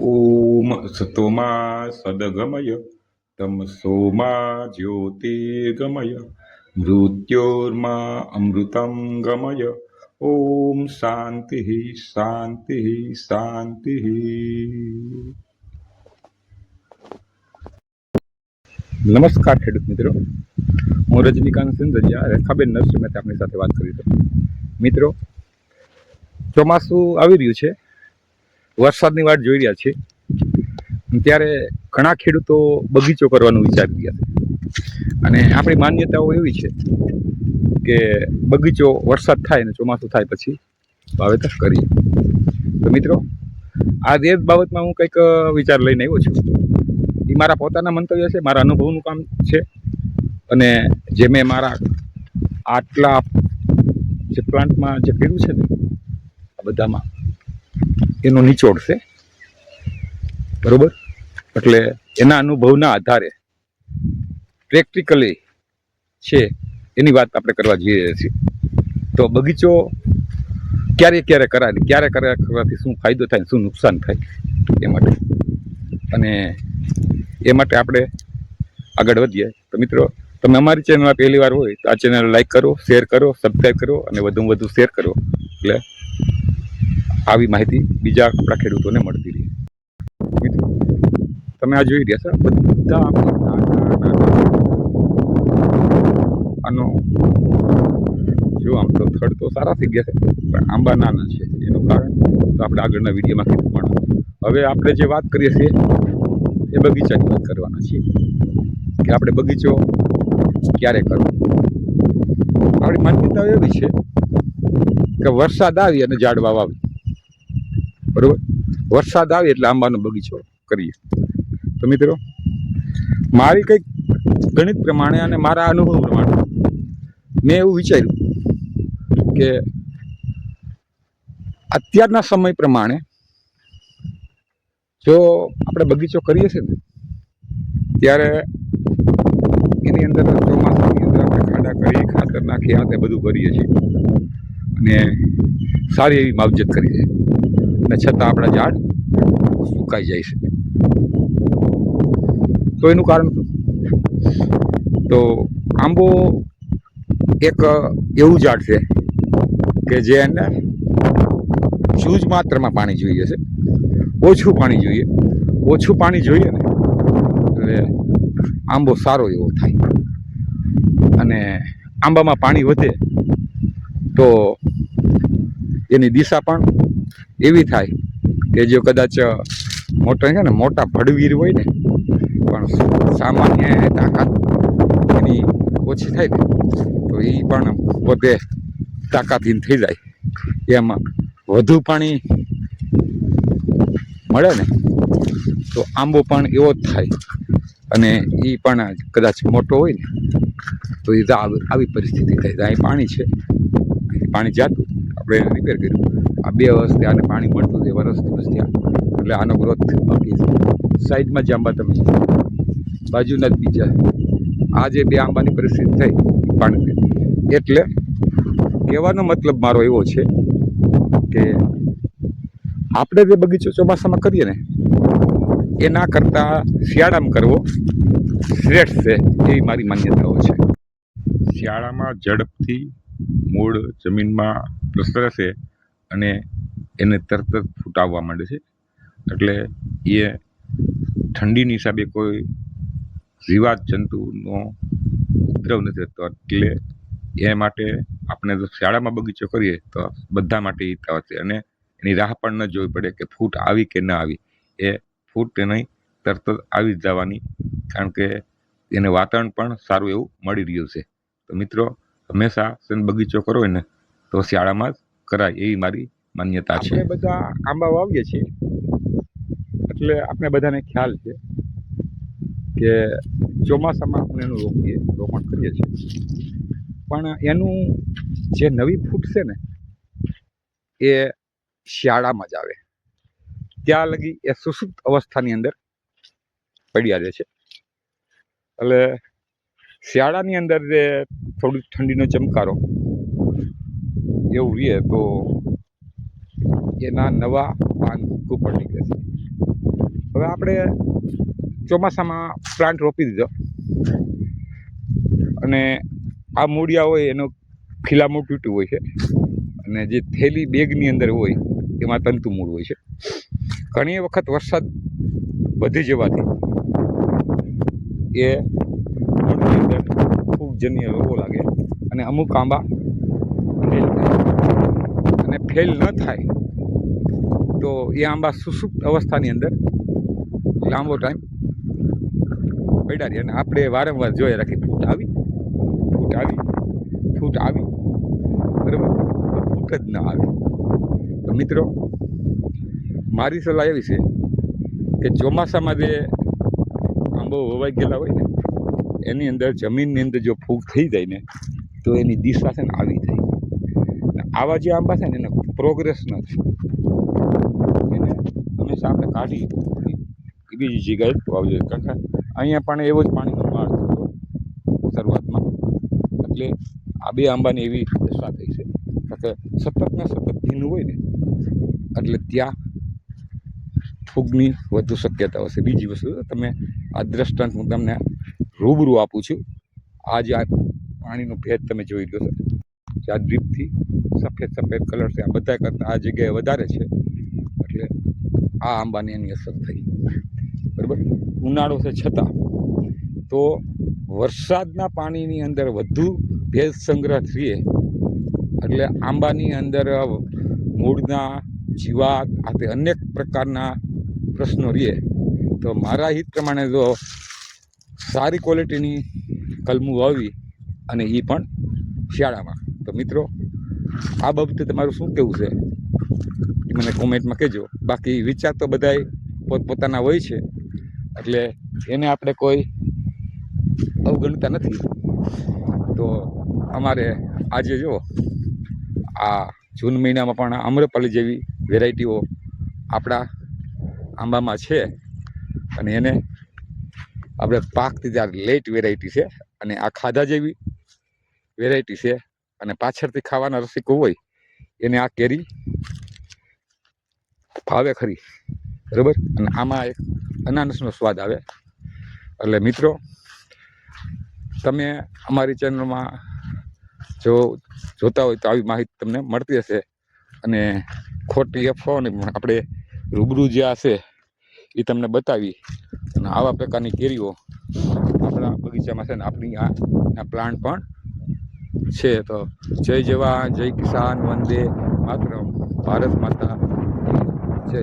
ઓમ સતોમા સદગમય તમસોમા જ્યોતિર્ગમય મૃત્યોર્મા અમૃતમ ગમય. ઓમ શાંતિ શાંતિ શાંતિ. નમસ્કાર ખેડૂત મિત્રો, હું રજનીકાંત સિંધરિયા રેખાબેન નર્સરી માંથી આપની સાથે વાત કરી છું. મિત્રો, ચોમાસું આવી રહ્યું છે, વરસાદની વાટ જોઈ રહ્યા છે, ત્યારે ઘણા ખેડૂતો બગીચો કરવાનું વિચારી રહ્યા છે. અને આપણી માન્યતાઓ એવી છે કે બગીચો વરસાદ થાય ને ચોમાસું થાય પછી વાવેતર કરીએ. તો મિત્રો, આ એ બાબતમાં હું કંઈક વિચાર લઈને આવ્યો છું. એ મારા પોતાના મંતવ્ય છે, મારા અનુભવનું કામ છે, અને જે મેં મારા આટલા જે પ્લાન્ટમાં જે કર્યું છે ને આ બધામાં એનો નિચોડ છે, બરોબર. એટલે એના અનુભવના આધારે પ્રેક્ટિકલી છે એની વાત આપણે કરવા જઈ રહ્યા છીએ. તો બગીચો ક્યારે ક્યારે કરાય, ક્યારે કરવાથી શું ફાયદો થાય, શું નુકસાન થાય એ માટે, અને એ માટે આપણે આગળ વધીએ. તો મિત્રો, તમે અમારી ચેનલમાં પહેલી વાર હોય તો આ ચેનલ લાઈક કરો, શેર કરો, સબસ્ક્રાઈબ કરો અને વધુમાં વધુ શેર કરો, એટલે આવી માહિતી બીજા આપણા ખેડૂતોને મળતી રહે. મિત્રો, તમે આ જોઈ રહ્યા છો બધા આનો જો આમ તો થડ તો સારા થઈ ગયા છે, પણ આંબા નાના છે. એનું કારણ તો આપણે આગળના વિડીયોમાં કીધું. પણ હવે આપણે જે વાત કરીએ છીએ એ બગીચાની વાત કરવાના છીએ કે આપણે બગીચો ક્યારે કરવો. આપણી માન્યતા એવી છે કે વરસાદ આવી અને ઝાડવા વાવી, બરોબર. વરસાદ આવે એટલે આંબાનો બગીચો કરીએ. તો મિત્રો, મારી કંઈક ગણિત પ્રમાણે અને મારા અનુભવ પ્રમાણે મેં એવું વિચાર્યું કે અત્યારના સમય પ્રમાણે જો આપણે બગીચો કરીએ છીએ ને ત્યારે એની અંદર ચોમાસાની અંદર આપણે ખાડા કરી, ખાતર નાખી, આ તે બધું કરીએ છીએ અને સારી એવી માવજત કરીએ છીએ, અને છતાં આપણા ઝાડ સુકાઈ જાય છે. તો એનું કારણ શું? તો આંબો એક એવું ઝાડ છે કે જે એને જૂજ માત્રામાં પાણી જોઈએ છે, ઓછું પાણી જોઈએ. ઓછું પાણી જોઈએ ને એટલે આંબો સારો એવો થાય, અને આંબામાં પાણી વધે તો એની દિશા પણ એવી થાય કે જો કદાચ મોટા ભડવીર હોય ને પણ સામાન્ય તાકાત એની ઓછી થાય ને તો એ પણ પોતે તાકાતહીન થઈ જાય. એમાં વધુ પાણી મળે ને તો આંબો પણ એવો જ થાય, અને એ પણ કદાચ મોટો હોય ને તો એ આવી પરિસ્થિતિ થાય. અહીં પાણી છે, પાણી જાતું આપણે એને રિપેર કર્યું. આ 2 વર્ષથી આને પાણી મળતું હતું, વર્ષ દિવસ થયા, એટલે આનો ગ્રોથ બાકી છે. સાઈડમાં જે આંબા તમે બાજુના જ બીજા આ જે 2 આંબાની પરિસ્થિતિ થઈ પાણી, એટલે કહેવાનો મતલબ મારો એવો છે કે આપણે જે બગીચો ચોમાસામાં કરીએ ને એના કરતાં શિયાળામાં કરવો શ્રેષ્ઠ છે, એવી મારી માન્યતાઓ છે. શિયાળામાં ઝડપથી મૂળ જમીનમાં પ્રસરે છે અને એને તરત જ ફૂટાવવા માંડે છે, એટલે એ ઠંડીની હિસાબે કોઈ જીવાત જંતુનો ઉપદ્રવ નથી થતો. એટલે એ માટે આપણે જો શિયાળામાં બગીચો કરીએ તો બધા માટે હિતાવહ છે, અને એની રાહ પણ ન જોવી પડે કે ફૂટ આવી કે ન આવી. એ ફૂટ નહીં, તરત જ આવી જ જવાની, કારણ કે એને વાતાવરણ પણ સારું એવું મળી રહ્યું છે. તો મિત્રો, હંમેશા બગીચો કરવો હોય ને તો શિયાળામાં જ કરાય, એવી મારી માન્યતા છે. આપણે બધા આંબા વાવીએ છીએ એટલે આપણે બધાને ખ્યાલ છે કે ચોમાસામાં આપણે એનું રોપણ કરીએ છીએ, પણ એનું જે નવી ફૂટ છે ને એ શિયાળામાં જ આવે. ત્યાં લગી એ સુસુપ્ત અવસ્થાની અંદર પડ્યા રહે છે. એટલે શિયાળાની અંદર જે થોડીક ઠંડીનો ચમકારો એવું રહે તો એના નવા પાન ઉપર નીકળે છે. હવે આપણે ચોમાસામાં પ્લાન્ટ રોપી દીધો અને આ મૂળિયા હોય એનો ખીલામૂળ તૂટ્યું હોય છે અને જે થેલી બેગની અંદર હોય એમાં તંતુ મૂળ હોય છે. ઘણી વખત વરસાદ વધી જવાથી એ મૂળની અંદર ફૂગજન્ય રોગો લાગે અને અમુક આંબા ફેલ થાય અને ફેલ ન થાય તો એ આંબા સુસુપ્ત અવસ્થાની અંદર લાંબો ટાઈમ પડ્યા રહે અને આપણે વારંવાર જોઈ રાખી ફૂટ આવી બરાબર, ફૂટ જ ના આવે. તો મિત્રો મારી સલાહ એવી છે કે ચોમાસામાં જે આંબો વવાઈ ગયેલા હોય ને એની અંદર જમીનની અંદર જો ફૂગ થઈ જાય ને તો એની દિશા છે ને આવી થાય. આવા જે આંબા છે ને એને પ્રોગ્રેસ ન થાય, એને હંમેશા આપણે કાઢી બીજી જગ્યાએ વાવવું જોઈએ. કારણ કે અહીંયા પણ એવો જ પાણીનો માળ થતો શરૂઆતમાં, એટલે આ બે આંબાની એવી દશા થઈ છે. કારણ કે સતત ભીનું હોય ને એટલે ત્યાં ફૂગની વધુ શક્યતાઓ છે. બીજી વસ્તુ તમે આ દ્રષ્ટાંત હું તમને રૂબરૂ આપું છું. આ જે પાણીનો ભેદ તમે જોઈ લો છો, જે આ ડ્રીપથી સફેદ કલર છે, આ બધા કરતાં આ જગ્યાએ વધારે છે, એટલે આ આંબાની એની અસર થઈ. બરાબર, ઉનાળો છે છતાં તો વરસાદના પાણીની અંદર વધુ ભેજ સંગ્રહ થઈએ એટલે આંબાની અંદર મૂળના જીવાત આ તે અનેક પ્રકારના પ્રશ્નો રહે. તો મારા હિત પ્રમાણે જો સારી ક્વોલિટીની કલમું વાવી અને એ પણ શિયાળામાં, તો મિત્રો આ બાબતે તમારું શું કહેવું છે એ મને કોમેન્ટમાં કહેજો. બાકી વિચાર તો બધાય પોતપોતાના હોય છે, એટલે એને આપણે કોઈ અવગણતા નથી. તો અમારે આજે જો આ જૂન મહિનામાં પણ આમ્રપાલી જેવી વેરાયટીઓ આપણા આંબામાં છે અને એને આપણે પાકથી ત્યારે લેટ વેરાયટી છે અને આ ખાધા જેવી વેરાયટી છે અને પાછળથી ખાવાના રસિકો હોય એને આ કેરી ભાવે ખરી. બરાબર, અને આમાં એક અનાનસનો સ્વાદ આવે. એટલે મિત્રો તમે અમારી ચેનલમાં જો જોતા હોય તો આવી માહિતી તમને મળતી હશે અને ખોટી અફવાઓને આપણે રૂબરૂ જે હશે એ તમને બતાવી અને આવા પ્રકારની કેરીઓ આપણા બગીચામાં છે ને આપણી આ પ્લાન્ટ પણ છે. તો જય જવાન, જય કિસાન, વંદે માતરમ, ભારત માતા જય.